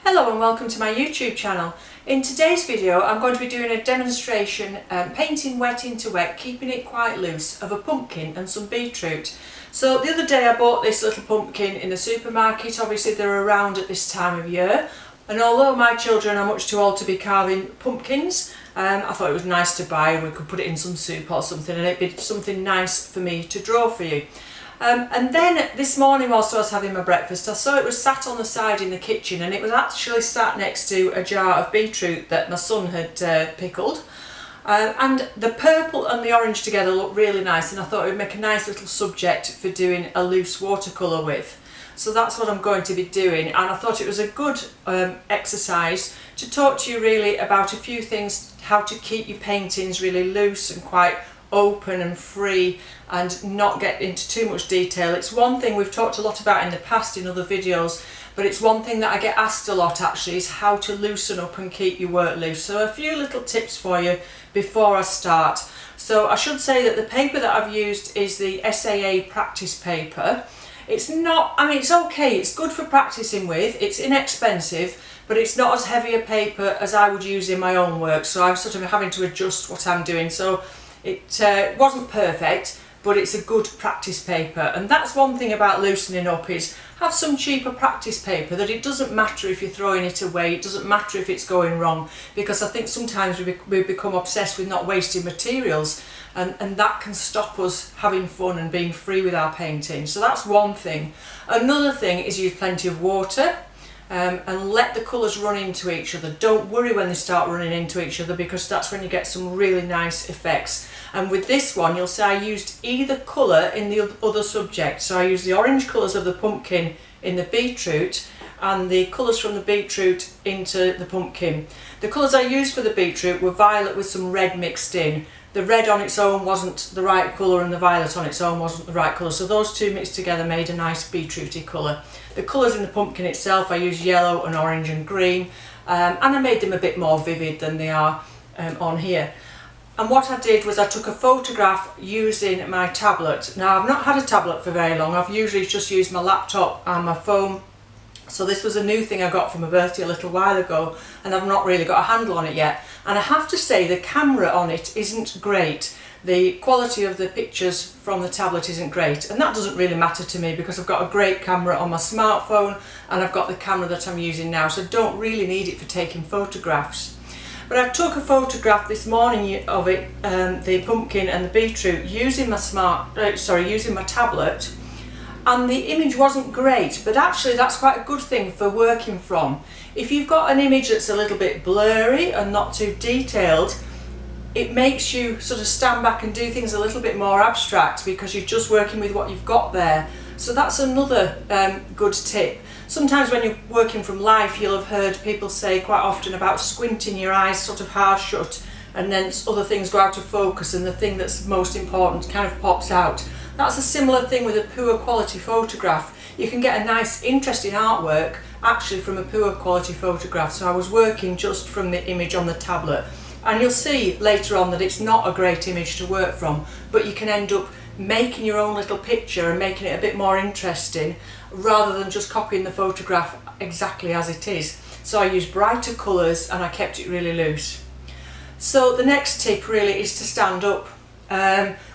Hello and welcome to my YouTube channel. In today's video I'm going to be doing a demonstration painting wet into wet, keeping it quite loose, of a pumpkin and some beetroot. So the other day I bought this little pumpkin in the supermarket. Obviously they're around at this time of year, and although my children are much too old to be carving pumpkins, I thought it was nice to buy and we could put it in some soup or something, and it'd be something nice for me to draw for you. And then this morning whilst I was having my breakfast, I saw it was sat on the side in the kitchen, and it was actually sat next to a jar of beetroot that my son had pickled. And the purple and the orange together looked really nice, and I thought it would make a nice little subject for doing a loose watercolour with. So that's what I'm going to be doing, and I thought it was a good exercise to talk to you really about a few things, how to keep your paintings really loose and quite open and free and not get into too much detail. It's one thing we've talked a lot about in the past in other videos, but it's one thing that I get asked a lot actually, is how to loosen up and keep your work loose. So a few little tips for you before I start. So I should say that the paper that I've used is the SAA practice paper. It's not, I mean, it's okay, it's good for practicing with, it's inexpensive, but it's not as heavy a paper as I would use in my own work, so I'm sort of having to adjust what I'm doing. So it wasn't perfect, but it's a good practice paper, and that's one thing about loosening up, is have some cheaper practice paper that it doesn't matter if you're throwing it away, it doesn't matter if it's going wrong, because I think sometimes we become obsessed with not wasting materials, and that can stop us having fun and being free with our painting. So that's one thing. Another thing is use plenty of water. And let the colours run into each other. Don't worry when they start running into each other, because that's when you get some really nice effects. And with this one you'll see I used either colour in the other subject. So I used the orange colours of the pumpkin in the beetroot and the colours from the beetroot into the pumpkin. The colours I used for the beetroot were violet with some red mixed in. The red on its own wasn't the right colour and the violet on its own wasn't the right colour, so those two mixed together made a nice beetrooty colour. The colours in the pumpkin itself, I used yellow and orange and green, and I made them a bit more vivid than they are on here. And what I did was I took a photograph using my tablet. Now I've not had a tablet for very long, I've usually just used my laptop and my phone. So this was a new thing I got for my birthday a little while ago, and I've not really got a handle on it yet. And I have to say the camera on it isn't great. The quality of the pictures from the tablet isn't great, and that doesn't really matter to me because I've got a great camera on my smartphone and I've got the camera that I'm using now, so I don't really need it for taking photographs. But I took a photograph this morning of it, the pumpkin and the beetroot, using my using my tablet. And the image wasn't great, but actually that's quite a good thing for working from. If you've got an image that's a little bit blurry and not too detailed, it makes you sort of stand back and do things a little bit more abstract because you're just working with what you've got there. So that's another good tip. Sometimes when you're working from life, you'll have heard people say quite often about squinting your eyes sort of half shut, and then other things go out of focus and the thing that's most important kind of pops out. That's a similar thing with a poor quality photograph. You can get a nice interesting artwork actually from a poor quality photograph. So I was working just from the image on the tablet, and you'll see later on that it's not a great image to work from, but you can end up making your own little picture and making it a bit more interesting rather than just copying the photograph exactly as it is. So I used brighter colours and I kept it really loose. So the next tip really is to stand up.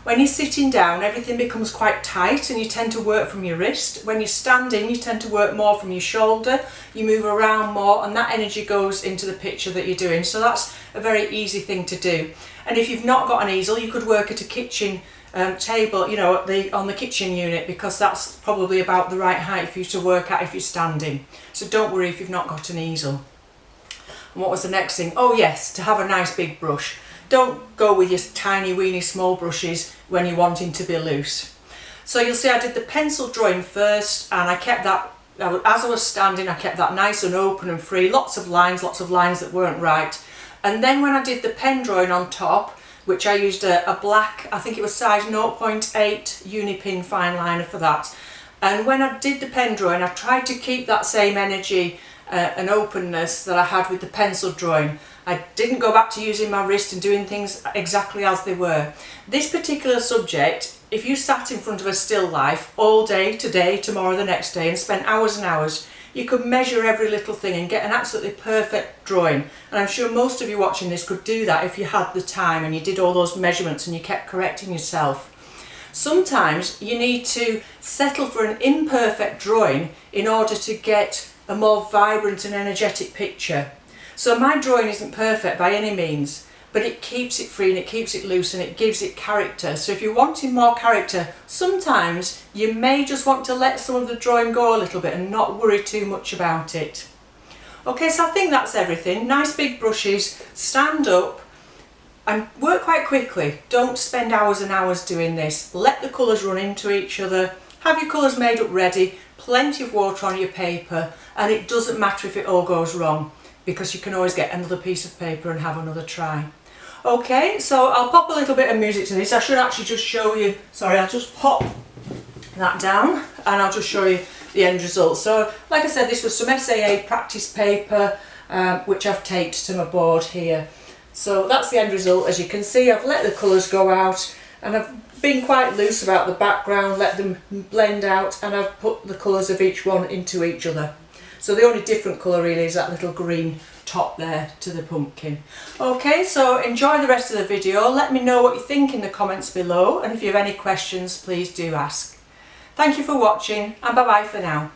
When you're sitting down, everything becomes quite tight and you tend to work from your wrist. When you're standing, you tend to work more from your shoulder, you move around more, and that energy goes into the picture that you're doing. So that's a very easy thing to do. And if you've not got an easel, you could work at a kitchen table, you know, on the kitchen unit, because that's probably about the right height for you to work at if you're standing. So don't worry if you've not got an easel. And what was the next thing? Oh yes, to have a nice big brush. Don't go with your tiny weeny small brushes when you're wanting to be loose. So you'll see I did the pencil drawing first, and I kept that, as I was standing, I kept that nice and open and free, lots of lines that weren't right. And then when I did the pen drawing on top, which I used a black, I think it was size 0.8 Unipin fine liner for that. And when I did the pen drawing, I tried to keep that same energy and openness that I had with the pencil drawing. I didn't go back to using my wrist and doing things exactly as they were. This particular subject, if you sat in front of a still life all day, today, tomorrow, the next day, and spent hours and hours, you could measure every little thing and get an absolutely perfect drawing. And I'm sure most of you watching this could do that if you had the time and you did all those measurements and you kept correcting yourself. Sometimes you need to settle for an imperfect drawing in order to get a more vibrant and energetic picture. So my drawing isn't perfect by any means, but it keeps it free and it keeps it loose and it gives it character. So if you're wanting more character, sometimes you may just want to let some of the drawing go a little bit and not worry too much about it. Okay, so I think that's everything. Nice big brushes, stand up and work quite quickly. Don't spend hours and hours doing this. Let the colours run into each other. Have your colours made up ready, plenty of water on your paper, and it doesn't matter if it all goes wrong because you can always get another piece of paper and have another try. Okay, so I'll pop a little bit of music to this. I should actually just show you, sorry, I'll just pop that down and I'll just show you the end result. So like I said, this was some SAA practice paper which I've taped to my board here. So that's the end result. As you can see, I've let the colours go out and I've been quite loose about the background, let them blend out, and I've put the colours of each one into each other. So the only different colour really is that little green top there to the pumpkin. Okay, so enjoy the rest of the video. Let me know what you think in the comments below, and if you have any questions, please do ask. Thank you for watching, and bye bye for now.